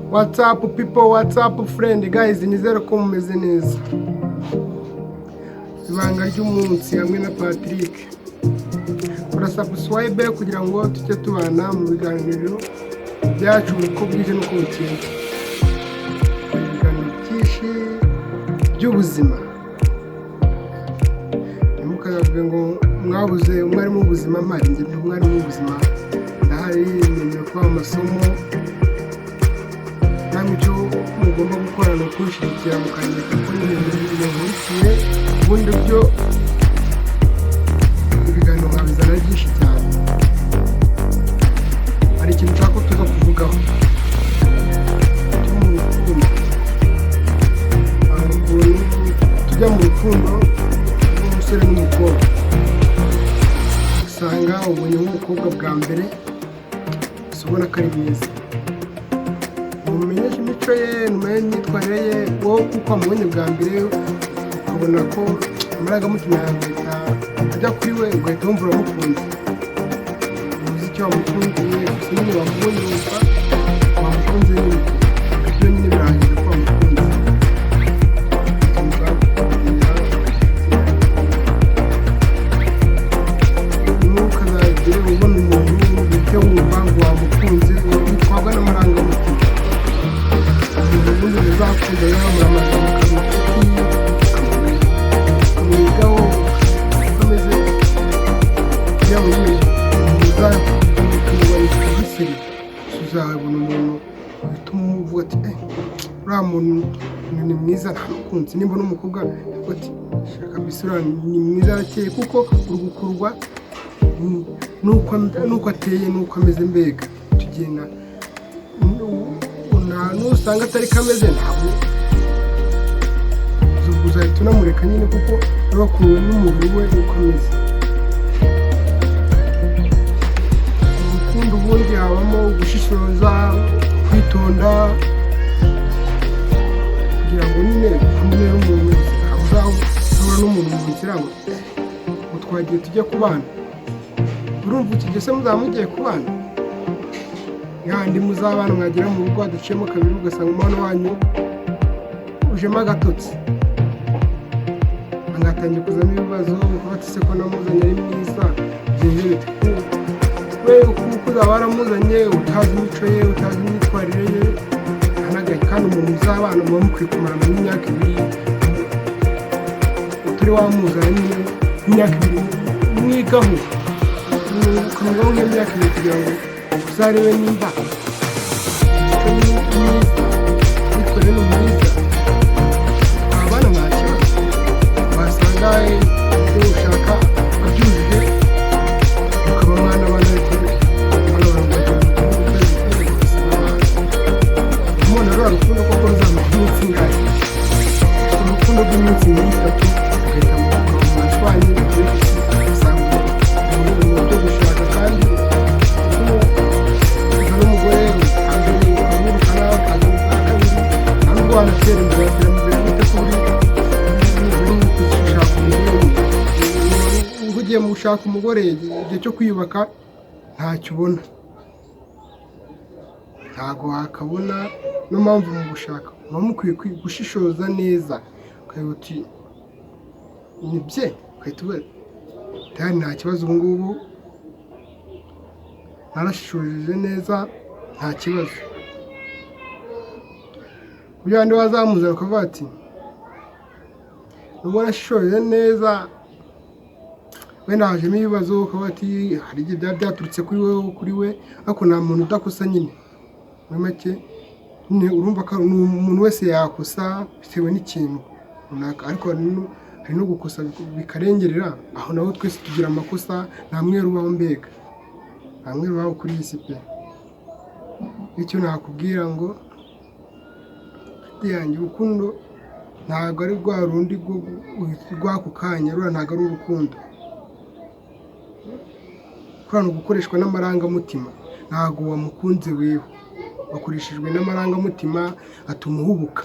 What's up people, what's up friend guys, nizere ko mumeze neza. Ibanga ry'umunsi hamwe na Patrick. Kora subscribe kugira ngo tujye tubana mu biganiro byacu uko bwije nuko bukeye. Ibiganiro byinshi by'ubuzima. Nimukavuge ngo mwabuze umwari mu buzima mpari nge umwari mu buzima. Ndahari nyine kwa amasomo. Namicyo mugomba gukora no kushikira mu kanya kuko ni nkurikiye ubundi byo ibiganiro nkabizana byinshi cyane. Hari ikintu nshaka tuza kuvugaho tujya mu rukundo n'umusore n'umukobwa, usanga ubonye nk'umukobwa bwa mbere ubona ko ari mwiza, umenyesha imico ye, umenye imyitwarire ye, wowe uko amubonye bwa mbere ukabona ko amarangamutima yawe ajya kuri we, ugahita wumva uramukunze. Uzi icyo wamukundiye, gusa nyine wamubonye wumva wamukunze nyine, ibyo nyine birahagije ko wamukunze. Ntukazagire ubona umuntu uhite wumva ngo wamukunze, witwagwa n'amarangamutima. Ubundi muzakunda rero muramaze mukamwigaho ukomeze kugira ngo nyine muzakubona igisiri, uzabona umuntu bituma uvuga ati uriya muntu ni mwiza ntamukunzi. Nimba n'umukobwa uvuga ati shaka bisura ni mwiza arakeye, kuko uri gukurwa nuko ateye nuko ameze. Mbega tugenda nusanga atari kameze ntabwo uzahita unamureka nyine, kuko bakuwe n'umubiri we uko ameze. Urukundo ubundi habamo gushishoza, kwitonda, kugira ngo nyine ukumwe n'umuntu uzahura n'umuntu mu nzira ngo twagiye tujya kubana. Urumva iki gihe se muzaba mugiye kubana? Yandi muzabana mwagera mu rugo aduciyemo kabiri ugasanga umwana wanyu ujemo agatotsi, angatangiye kuzamo ibibazo, bati se ko namuzanye ari mwiza byinjire we uko uzaba waramuzanye utazi imico ye, utazi imyitwarire ye, anagaye. Kandi umuntu muzabana muba mukwiye kumarana n'imyaka ibiri, utari wamuzanye n'imyaka ibiri mwigaho, ukamwigaho nk'imyaka ibiri kugira ngo uzarebe nimba witware n'umwiza. Abana nta kibazo, wasanga ibyo ushaka abyujuje, ukaba umwana abana ariko umwana baramubagera umwana rwa rukundo koko ruzamara iminsi ingahe? Urukundo rw'iminsi nk'itatu ugahita mu mashwanyi usanga ibintu byo gushaka. Kandi n'umugore wanatera imbere bite kuri gushaka umugore. Ugiye mu gushaka umugore, igihe cyo kwiyubaka ntacyo ubona, ntabwo wakabona. Niyo mpamvu mu gushaka muba mukwiye gushishoza neza, ukavuga uti ni bye, ugahita uvuga ati nta kibazo, ubu ngubu narashishojeje neza, nta kibazo. Kugira ngo wazamuzana ukavuga ati nubwo nashishoje neza, wenda hajemo ibibazo, ukavuga ati hari igihe byaba byaturutse kuri we, ariko nta muntu udakosa nyine. Muri make urumva ko umuntu wese yakosa bitewe n'ikintu runaka, ariko hari no gukosa bikarengerera aho. Naho twese tugira amakosa, nta mweru ubaho. Mbega nta mweru ubaho kuri iyi si pe. Icyo nakubwira ngo yanjye, urukundo ntabwo ari rwa rundi rw'ako kanya, rura ntabwo ari urukundo. Kurana gukoreshwa n'amarangamutima, ntabwo wamukunze wewe, wakoreshejwe n'amarangamutima atuma uhubuka.